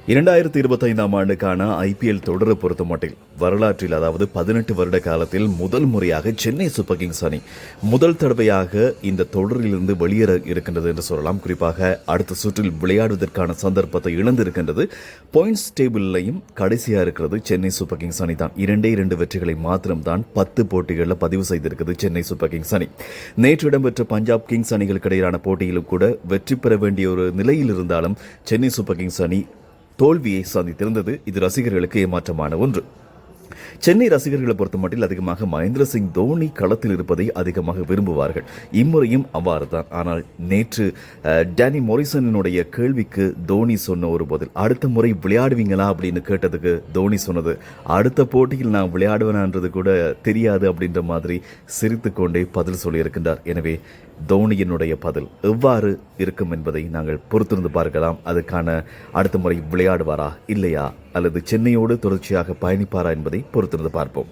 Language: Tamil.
2025 ஆண்டுக்கான ஐபிஎல் தொடரை பொறுத்தமட்டில் வரலாற்றில், அதாவது 18 வருட காலத்தில் முதல் முறையாக சென்னை சூப்பர் கிங்ஸ் அணி முதல் தடவையாக இந்த தொடரிலிருந்து வெளியேற இருக்கின்றது என்று சொல்லலாம். குறிப்பாக அடுத்த சுற்றில் விளையாடுவதற்கான சந்தர்ப்பத்தை இழந்திருக்கின்றது. பாயிண்ட்ஸ் டேபிளையும் கடைசியாக இருக்கிறது சென்னை சூப்பர் கிங்ஸ் அணி தான். 2 வெற்றிகளை மாத்திரம்தான் 10 போட்டிகளில் பதிவு செய்திருக்கிறது சென்னை சூப்பர் கிங்ஸ் அணி. நேற்று இடம்பெற்ற பஞ்சாப் கிங்ஸ் அணிகளுக்கு இடையிலான போட்டியிலும் கூட வெற்றி பெற வேண்டிய ஒரு நிலையில் இருந்தாலும் சென்னை சூப்பர் கிங்ஸ் அணி தோல்வியை சந்தித்திருந்தது. இது ரசிகர்களுக்கு ஏமாற்றமான ஒன்று. சென்னை ரசிகர்களை பொறுத்தமட்டில் அதிகமாக மகேந்திர சிங் தோனி களத்தில் இருப்பதை அதிகமாக விரும்புவார்கள். இம்முறையும் அவ்வாறு தான். ஆனால் நேற்று டேனி மொரிசனுடைய கேள்விக்கு தோனி சொன்ன ஒரு பதில், அடுத்த முறை விளையாடுவீங்களா அப்படின்னு கேட்டதுக்கு தோனி சொன்னது, அடுத்த போட்டியில் நான் விளையாடுவேனான்றது கூட தெரியாது அப்படின்ற மாதிரி சிரித்து கொண்டே பதில் சொல்லியிருக்கின்றார். எனவே தோனியினுடைய பதில் எவ்வாறு இருக்கும் என்பதை நாங்கள் பொறுத்திருந்து பார்க்கலாம். அதுக்கான அடுத்த முறை விளையாடுவாரா இல்லையா, அல்லது சென்னையோடு தொடர்ச்சியாக பயணிப்பாரா என்பதை பொறுத்திருந்து பார்ப்போம்.